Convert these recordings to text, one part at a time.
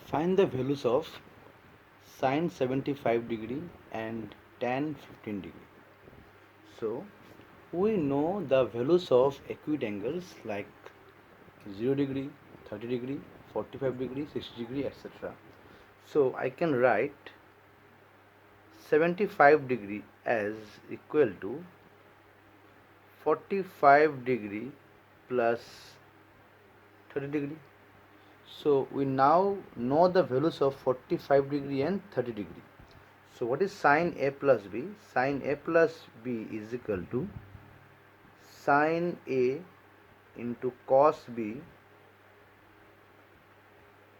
Find the values of sine 75 degree and tan 15 degree. So we know the values of acute angles like 0 degree, 30 degree, 45 degree, 60 degree, etc. So I can write 75 degree as equal to 45 degree plus 30 degree. So we now know the values of 45 degree and 30 degree. So what is sine A plus B? Sine A plus B is equal to sine A into cos B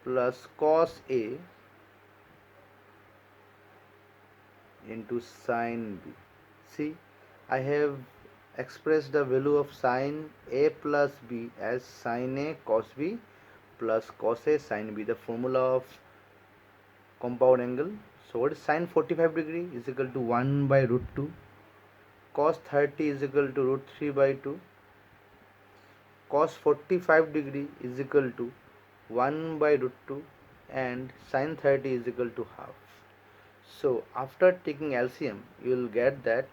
plus cos A into sine B. See, I have expressed the value of sine A plus B as sine A cos B plus cos A sine B, the formula of compound angle. So what is sine 45 degree is equal to 1 by root 2, cos 30 is equal to root 3 by 2, cos 45 degree is equal to 1 by root 2, and sin 30 is equal to half. So after taking LCM you will get that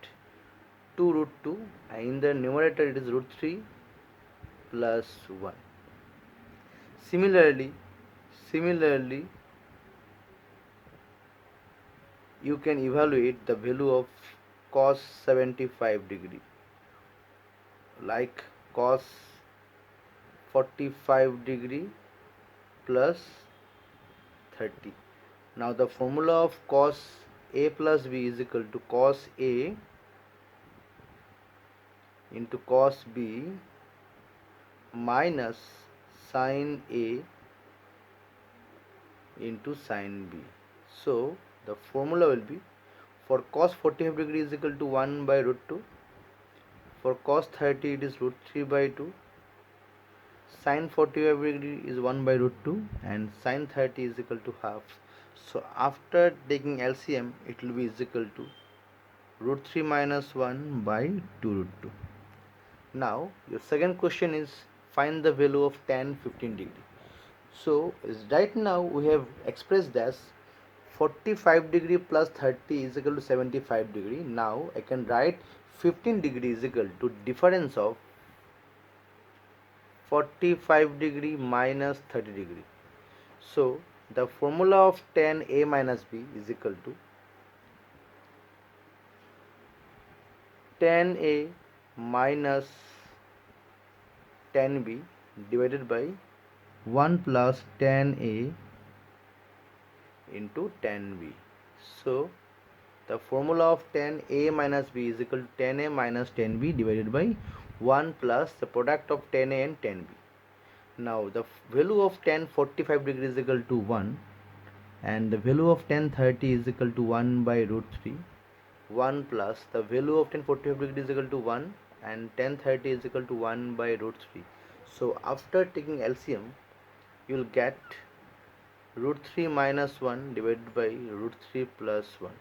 2 root 2, and in the numerator it is root 3 plus 1. Similarly you can evaluate the value of cos 75 degree, like cos 45 degree plus 30. Now the formula of cos A plus B is equal to cos A into cos B minus sin A into sin B. So the formula will be, for cos 45 degree is equal to 1 by root 2, for cos 30 it is root 3 by 2, sin 45 degree is 1 by root 2, and sin 30 is equal to half. So after taking LCM it will be is equal to root 3 minus 1 by 2 root 2. Now your second question is find the value of tan 15 degree. So right now we have expressed as 45 degree plus 30 is equal to 75 degree. Now I can write 15 degree is equal to difference of 45 degree minus 30 degree. So the formula of tan A minus B is equal to tan A minus tan B divided by 1 plus tan A into tan B. So the formula of tan A minus B is equal to tan A minus tan B divided by 1 plus the product of tan A and tan B. Now the value of tan 45 degree is equal to 1, and the value of tan 30 is equal to 1 by root 3. 1 plus the value of tan 45 degree is equal to 1, and tan 30 is equal to 1 by root 3. So after taking LCM you will get root 3 minus 1 divided by root 3 plus 1.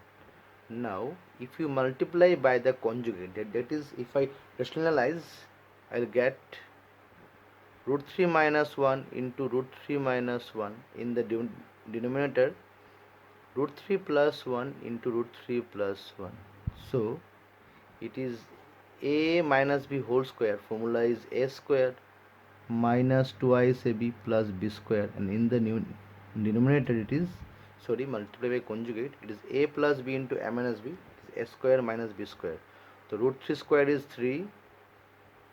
Now if you multiply by the conjugate, that is if I rationalize, I'll get root 3 minus 1 into root 3 minus 1 in the denominator, root 3 plus 1 into root 3 plus 1. So it is a minus b whole square, formula is a square minus twice ab plus b square, and in the new denominator it is, multiply by conjugate, it is a plus b into a minus b, it is a square minus b square. So root 3 square is 3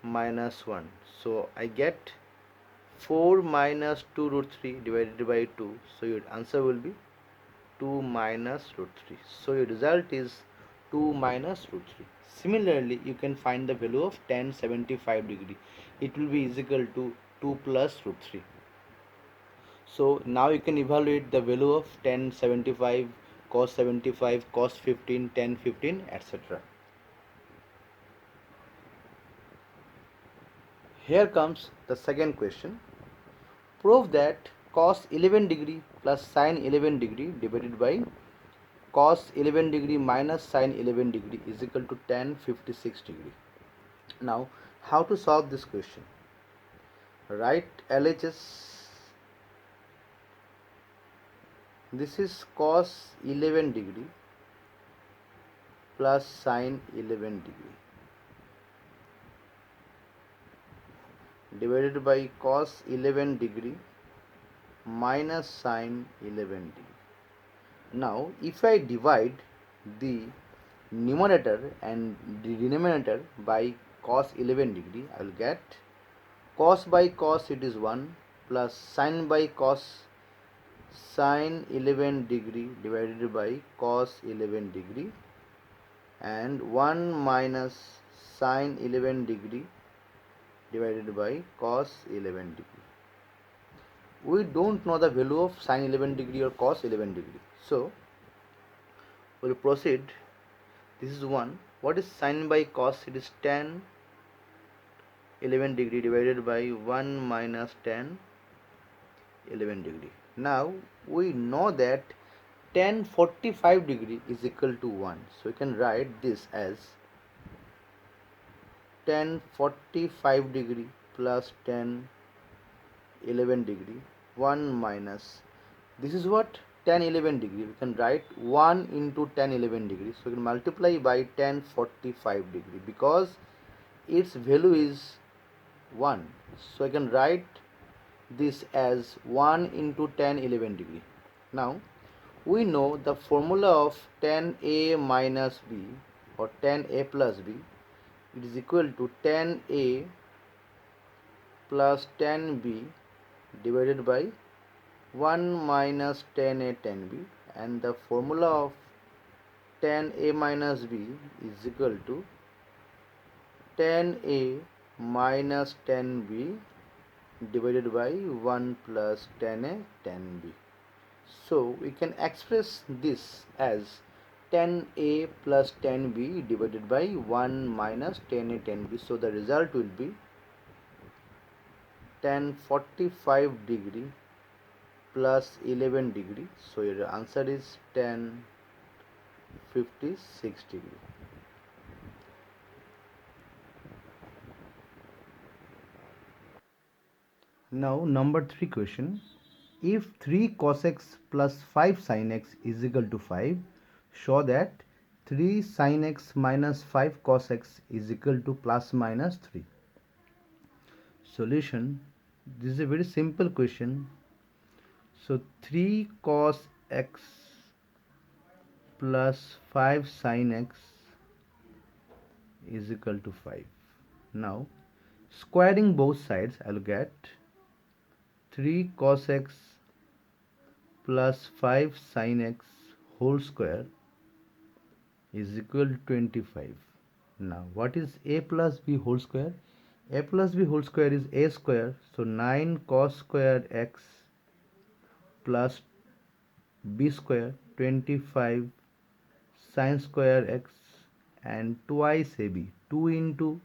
minus 1, so I get 4 minus 2 root 3 divided by 2, so your answer will be 2 minus root 3. So your result is 2 minus root 3. Similarly you can find the value of tan 75 degree. It will be is equal to 2 plus root 3. So now you can evaluate the value of tan 75, cos 75, cos 15, tan 15, etc. Here comes the second question. Prove that cos 11 degree plus sin 11 degree divided by cos 11 degree minus sin 11 degree is equal to tan 56 degree. Now how to solve this question? Write LHS This is cos 11 degree plus sine 11 degree divided by cos 11 degree minus sine 11 degree. Now if I divide the numerator and the denominator by cos 11 degree, I will get cos by cos it is 1 plus sine by cos sine 11 degree divided by cos 11 degree and 1 minus sine 11 degree divided by cos 11 degree. We don't know the value of sine 11 degree or cos 11 degree. So, we will proceed. This is 1. What is sine by cos? It is tan 11 degree divided by 1 minus tan 11 degree. Now, we know that tan 45 degree is equal to 1. So, we can write this as tan 45 degree plus tan 11 degree 1 minus, this is what, tan 11 degree, we can write 1 into tan 11 degree, so we can multiply by tan 45 degree because its value is 1, so I can write this as 1 into tan 11 degree. Now we know the formula of tan A minus B or tan A plus B, it is equal to tan A plus tan B divided by 1 minus tan A tan B, and the formula of tan A minus B is equal to tan A minus tan B divided by 1 plus tan A tan B. So we can express this as tan A plus tan B divided by 1 minus tan A tan B. So the result will be tan 45 degree plus 11 degree. So your answer is tan 56 degree. Now number 3 question. If 3 cos x plus 5 sin x is equal to 5, show that 3 sin x minus 5 cos x is equal to plus minus 3. Solution. This is a very simple question. So 3 cos x plus 5 sin x is equal to 5. Now squaring both sides, I will get 3 cos x plus 5 sin x whole square is equal to 25. Now what is a plus b whole square? A plus b whole square is a square, so 9 cos square x plus b square 25 sin square x and twice ab, 2 into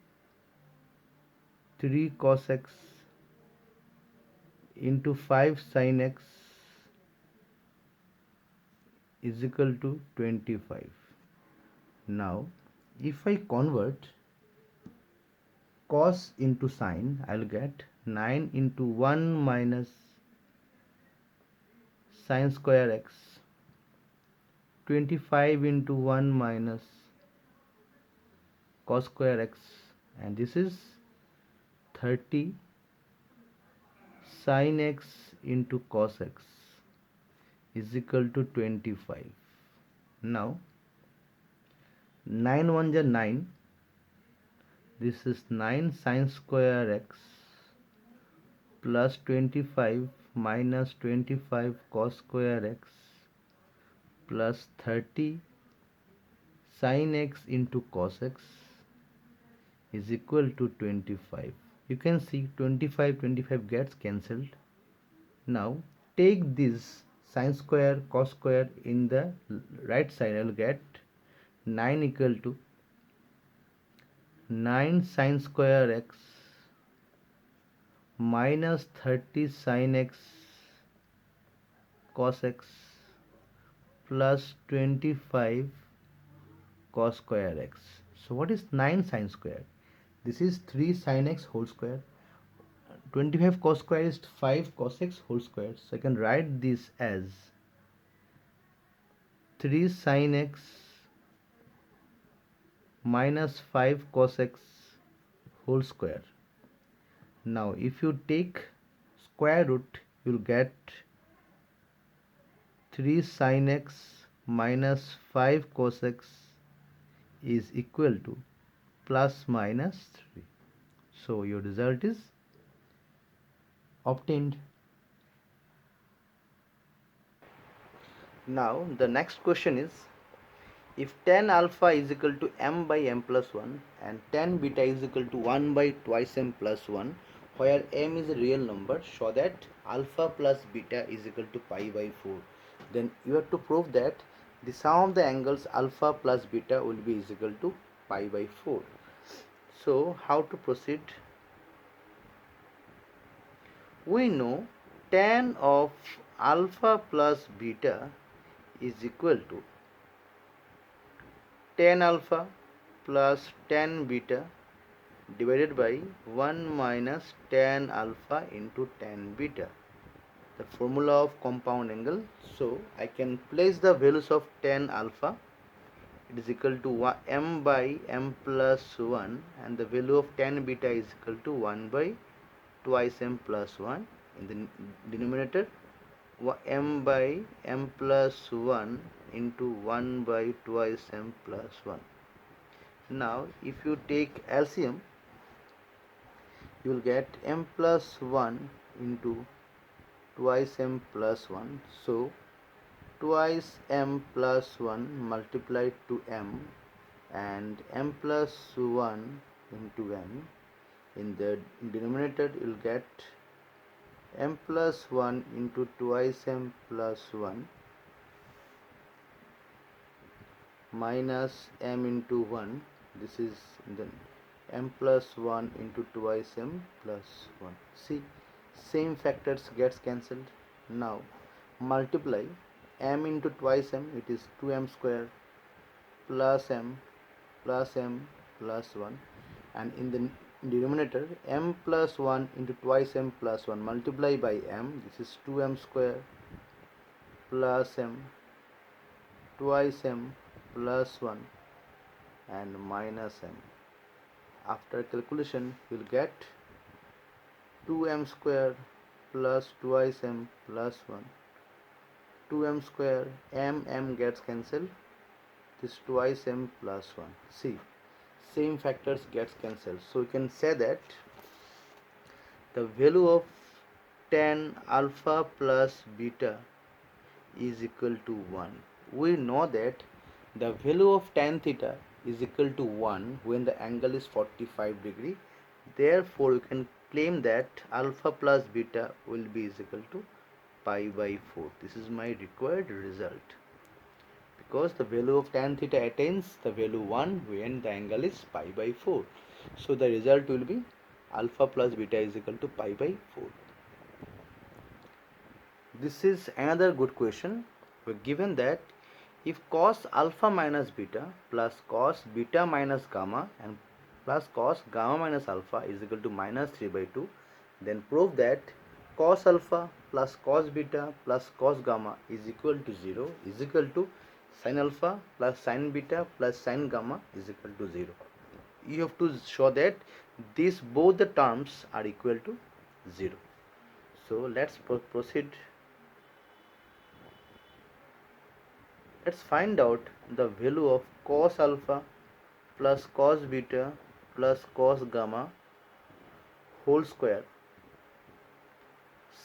3 cos x into 5 sin x is equal to 25. Now if I convert cos into sin, I will get 9 into 1 minus sin square x, 25 into 1 minus cos square x, and this is 30 sin x into cos x is equal to 25. Now 9 1 is 9, this is 9 sin square x plus 25 minus 25 cos square x plus 30 sin x into cos x is equal to 25. You can see 25 gets cancelled. Now take this sin square cos square in the right side, I will get 9 equal to 9 sin square x minus 30 sin x cos x plus 25 cos square x. So what is 9 sin square? This is 3 sin x whole square. 25 cos square is 5 cos x whole square. So I can write this as 3 sin x minus 5 cos x whole square. Now if you take square root, you will get 3 sin x minus 5 cos x is equal to plus minus 3. So your result is obtained. Now the next question is, if tan alpha is equal to m by m plus 1 and tan beta is equal to 1 by twice m plus 1, where m is a real number, show that alpha plus beta is equal to pi by 4. Then you have to prove that the sum of the angles alpha plus beta will be is equal to pi by 4. So how to proceed? We know tan of alpha plus beta is equal to tan alpha plus tan beta divided by 1 minus tan alpha into tan beta, the formula of compound angle. So I can place the values of tan alpha, it is equal to m by m plus 1, and the value of tan beta is equal to 1 by twice m plus 1. In the denominator, m by m plus 1 into 1 by twice m plus 1. Now if you take LCM, you will get m plus 1 into twice m plus 1. So twice m plus 1 multiplied to m, and m plus 1 into m. In the denominator you will get m plus 1 into twice m plus 1 minus m into 1. This is the m plus 1 into twice m plus 1. See, same factors gets cancelled. Now multiply m into twice m, it is 2m square plus m plus m plus 1, and in the denominator m plus 1 into twice m plus 1 multiply by m, this is 2m square plus m twice m plus 1 and minus m. After calculation you will get 2m square plus twice m plus 1, 2m square, m gets cancelled, this twice m plus 1. See, same factors gets cancelled. So you can say that the value of tan alpha plus beta is equal to 1. We know that the value of tan theta is equal to 1 when the angle is 45 degree. Therefore you can claim that alpha plus beta will be is equal to pi by 4. This is my required result, because the value of tan theta attains the value 1 when the angle is pi by 4. So the result will be alpha plus beta is equal to pi by 4. This is another good question. We're given that if cos alpha minus beta plus cos beta minus gamma and plus cos gamma minus alpha is equal to minus 3 by 2, then prove that cos alpha plus cos beta plus cos gamma is equal to 0 is equal to sin alpha plus sin beta plus sin gamma is equal to 0. You have to show that these both the terms are equal to 0. So let's proceed. Let's find out the value of cos alpha plus cos beta plus cos gamma whole square,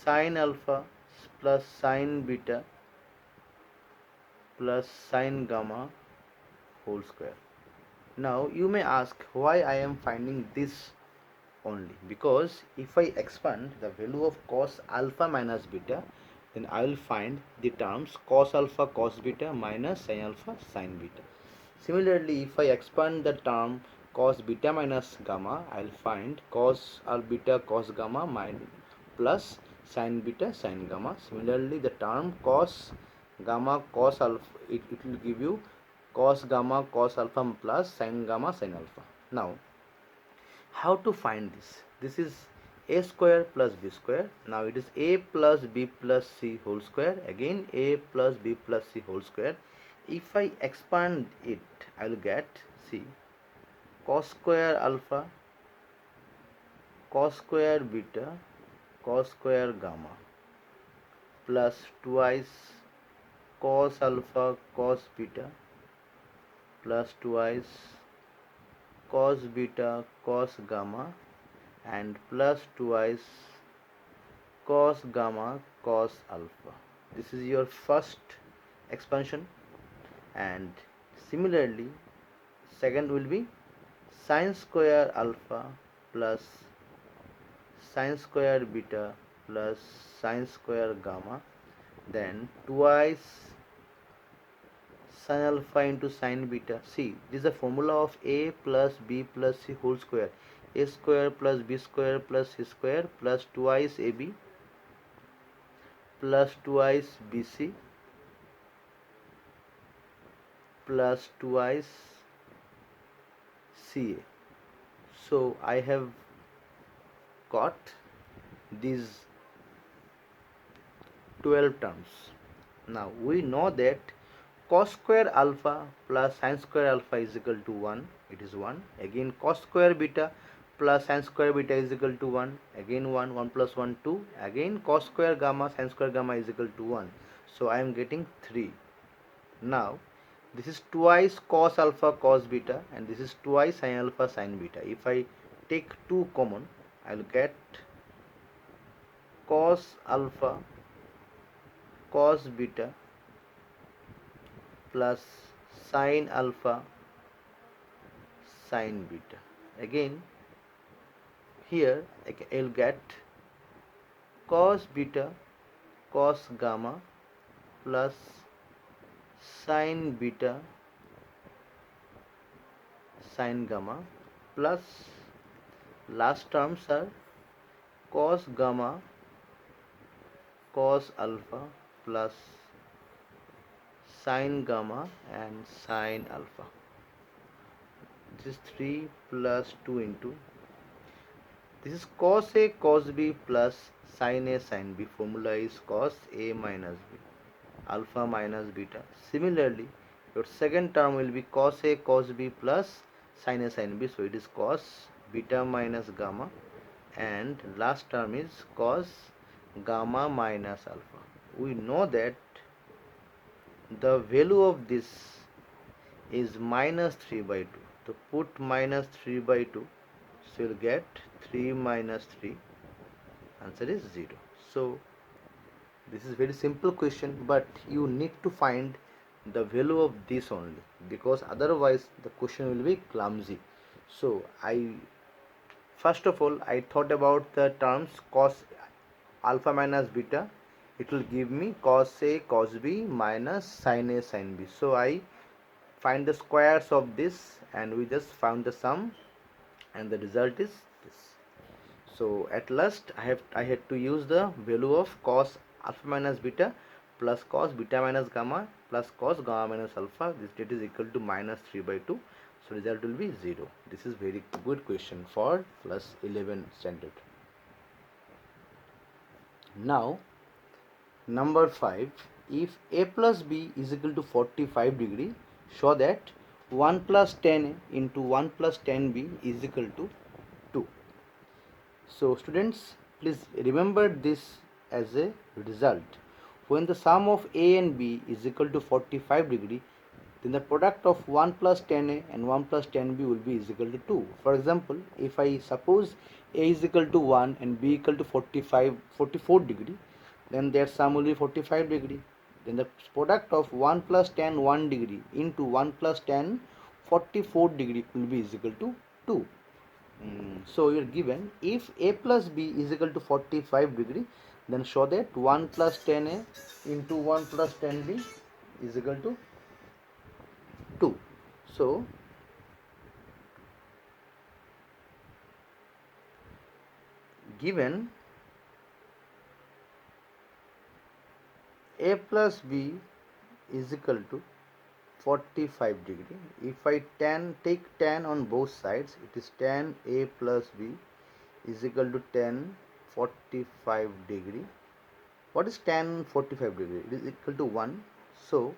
sin alpha plus sin beta plus sin gamma whole square. Now you may ask why I am finding this only, because if I expand the value of cos alpha minus beta, then I will find the terms cos alpha cos beta minus sin alpha sin beta. Similarly, if I expand the term cos beta minus gamma, I will find cos beta cos gamma plus sin beta sin gamma. Similarly, the term cos gamma cos alpha, it will give you cos gamma cos alpha plus sin gamma sin alpha. Now how to find this? This is a square plus b square. Now it is a plus b plus c whole square, again a plus b plus c whole square. If I expand it, I will get, see, cos square alpha, cos square beta, cos square gamma plus twice cos alpha cos beta plus twice cos beta cos gamma and plus twice cos gamma cos alpha. This is your first expansion, and similarly second will be sin square alpha plus sin square beta plus sin square gamma, then twice sin alpha into sin beta. See, this is the formula of a plus b plus c whole square. A square plus b square plus c square plus twice ab plus twice bc plus twice ca. So I have got these 12 terms. Now we know that cos square alpha plus sin square alpha is equal to 1, it is 1. Again cos square beta plus sin square beta is equal to 1, again 1, 1 plus 1 2. Again cos square gamma sin square gamma is equal to 1, so I am getting 3. Now this is twice cos alpha cos beta and this is twice sin alpha sin beta. If I take 2 common, I will get cos alpha cos beta plus sin alpha sin beta. Again here I will get cos beta cos gamma plus sin beta sin gamma plus last terms are cos gamma cos alpha plus sin gamma and sin alpha. This is 3 plus 2 into, this is cos a cos b plus sin a sin b. Formula is cos a minus b, alpha minus beta. Similarly your second term will be cos a cos b plus sin a sin b, so it is cos beta minus gamma, and last term is cos gamma minus alpha. We know that the value of this is minus 3 by 2, so put minus 3 by 2, so you'll get 3 minus 3, answer is 0. So this is very simple question, but you need to find the value of this only, because otherwise the question will be clumsy. So first of all I thought about the terms cos alpha minus beta. It will give me cos a cos b minus sin a sin b. So I find the squares of this and we just found the sum, and the result is this. So at last I had to use the value of cos alpha minus beta plus cos beta minus gamma plus cos gamma minus alpha. This is equal to minus 3 by 2. So result will be 0. This is very good question for plus 11 standard. Now number 5, if a plus b is equal to 45 degree, show that 1 plus 10 into 1 plus 10b is equal to 2. So students, please remember this as a result. When the sum of a and b is equal to 45 degree, then the product of 1 plus 10a and 1 plus 10b will be is equal to 2. For example, if I suppose a is equal to 1 and b equal to 44 degree, then their sum will be 45 degree. Then the product of 1 plus 10 1 degree into 1 plus 10 44 degree will be is equal to 2. So you're given if a plus b is equal to 45 degree, then show that 1 plus 10a into 1 plus 10b is equal to 2. So given a plus b is equal to 45 degree, if I take tan on both sides, it is tan a plus b is equal to tan 45 degree. What is tan 45 degree? It is equal to 1. So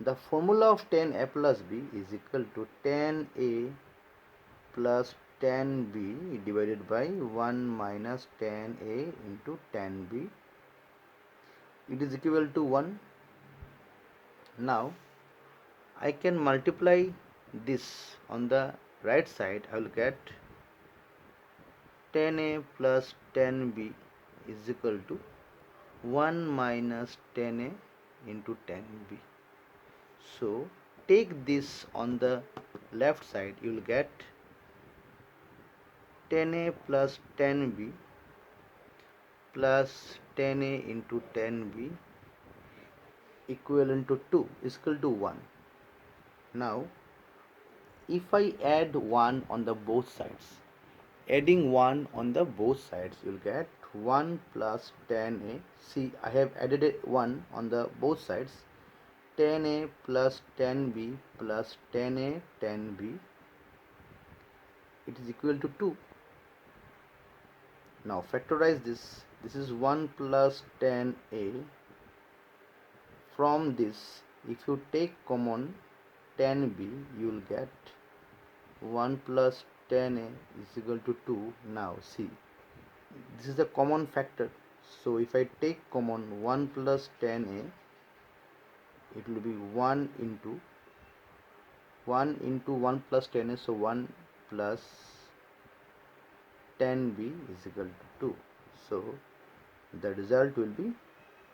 The formula of tan A plus B is equal to tan A plus tan B divided by 1 minus tan A into tan B. It is equal to 1. Now I can multiply this on the right side. I will get tan A plus tan B is equal to 1 minus tan A into tan B. So take this on the left side. You will get tan A plus tan B plus tan A into tan B equivalent to 2 is equal to 1. Now if I add 1 on the both sides, adding 1 on the both sides, you will get 1 plus tan A. See, I have added 1 on the both sides. Tan A plus tan B plus tan A tan B, it is equal to 2. Now factorize this. This is 1 plus tan A. From this, if you take common tan B, you will get 1 plus tan A is equal to 2. Now see, this is the common factor. So if I take common 1 plus tan A, it will be 1 into 1 plus tan A, so 1 plus tan B is equal to 2. So the result will be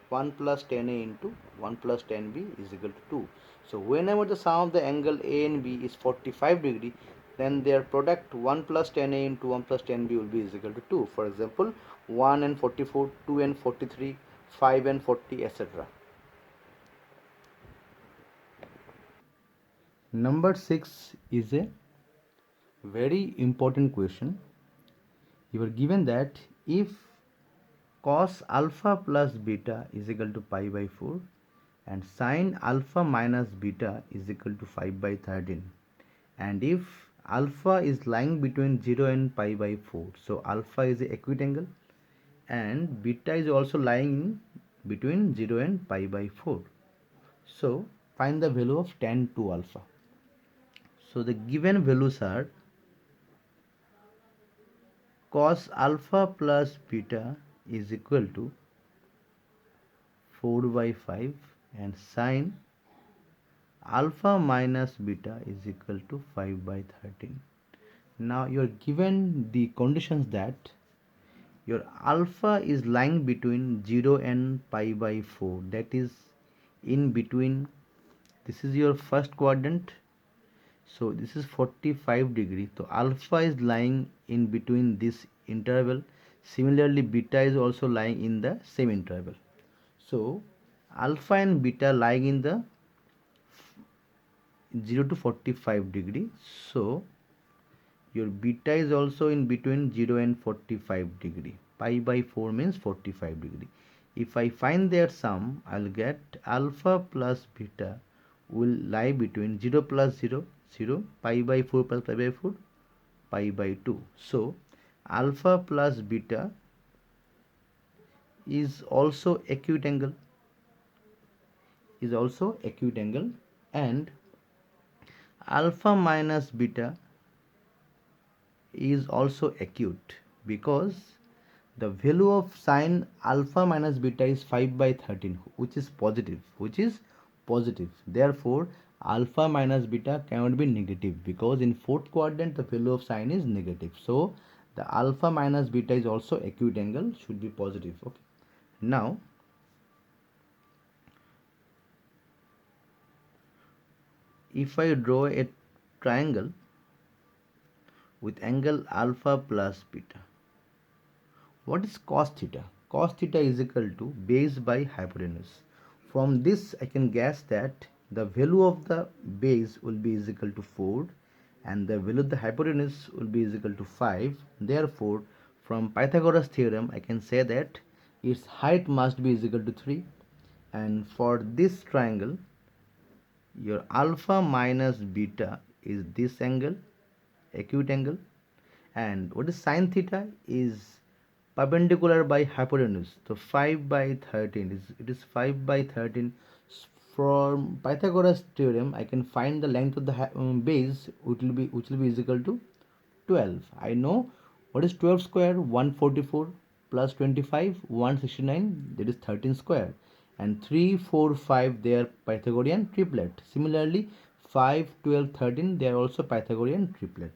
1 plus tan A into 1 plus tan B is equal to 2. So whenever the sum of the angle A and B is 45 degree, then their product 1 plus tan A into 1 plus tan B will be is equal to 2. For example, 1 and 44, 2 and 43, 5 and 40, etc. Number 6 is a very important question. You are given that if cos alpha plus beta is equal to pi by 4 and sin alpha minus beta is equal to 5 by 13, and if alpha is lying between 0 and pi by 4, so alpha is a acute angle and beta is also lying between 0 and pi by 4. So find the value of tan 2 alpha. So the given values are cos alpha plus beta is equal to 4 by 5 and sin alpha minus beta is equal to 5 by 13. Now you are given the conditions that your alpha is lying between 0 and pi by 4, that is in between. This is your first quadrant, so this is 45 degree, so alpha is lying in between this interval. Similarly, beta is also lying in the same interval. So alpha and beta lying in the 0 to 45 degree, so your beta is also in between 0 and 45 degree. Pi by 4 means 45 degree. If I find their sum, I'll get alpha plus beta will lie between 0 plus 0, 0, pi by 4 plus pi by 4, pi by 2. So alpha plus beta is also acute angle, and alpha minus beta is also acute because the value of sin alpha minus beta is 5 by 13, which is positive. Therefore alpha minus beta cannot be negative, because in fourth quadrant the value of sin is negative. So the alpha minus beta is also acute angle, should be positive. Okay, now if I draw a triangle with angle alpha plus beta, what is cos theta? Cos theta is equal to base by hypotenuse. From this I can guess that the value of the base will be is equal to 4 and the value of the hypotenuse will be is equal to 5. Therefore from Pythagoras theorem I can say that its height must be is equal to 3, and for this triangle your alpha minus beta is this angle, acute angle, and what is sin theta is perpendicular by hypotenuse. So 5 by 13 is 5 by 13 from Pythagoras theorem I can find the length of the base, which will be is equal to 12. I know what is 12 square, 144 plus 25, 169, that is 13 square, and 3 4 5 they are Pythagorean triplet. Similarly 5 12 13 they are also Pythagorean triplet.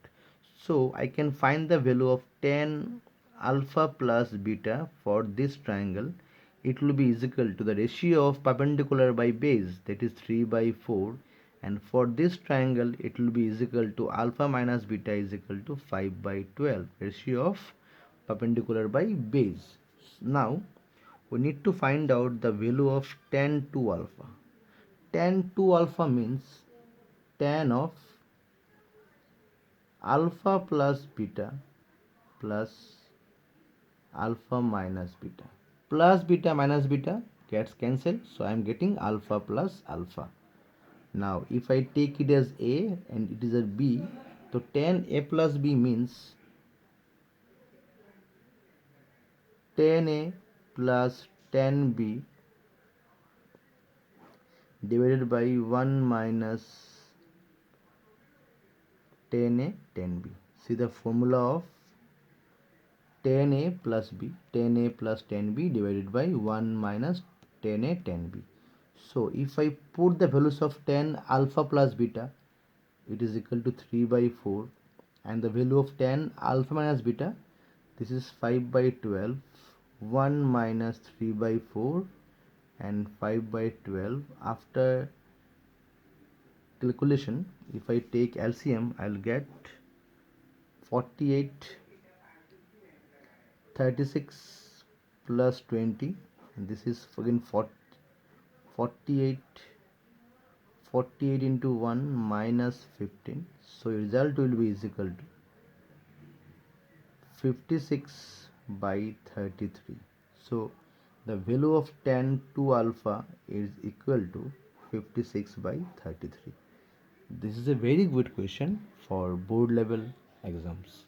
So I can find the value of tan alpha plus beta for this triangle. It will be is equal to the ratio of perpendicular by base, that is 3 by 4, and for this triangle it will be is equal to alpha minus beta is equal to 5 by 12, ratio of perpendicular by base. Now we need to find out the value of tan 2 alpha. Tan 2 alpha means tan of alpha plus beta plus alpha minus beta. Plus beta minus beta gets cancelled, so I am getting alpha plus alpha. Now if I take it as A and it is a B, so tan A plus B means tan A plus tan B divided by 1 minus tan A tan B. See the formula of tan A plus B, tan A plus tan B divided by 1 minus tan A tan B. So if I put the values of tan alpha plus beta, it is equal to 3 by 4, and the value of tan alpha minus beta, this is 5 by 12, 1 minus 3 by 4 and 5 by 12. After calculation, if I take LCM, I'll get 48 36 plus 20, and this is again 48 into 1 minus 15, so result will be is equal to 56 by 33. So the value of tan 2 alpha is equal to 56 by 33. This is a very good question for board level exams.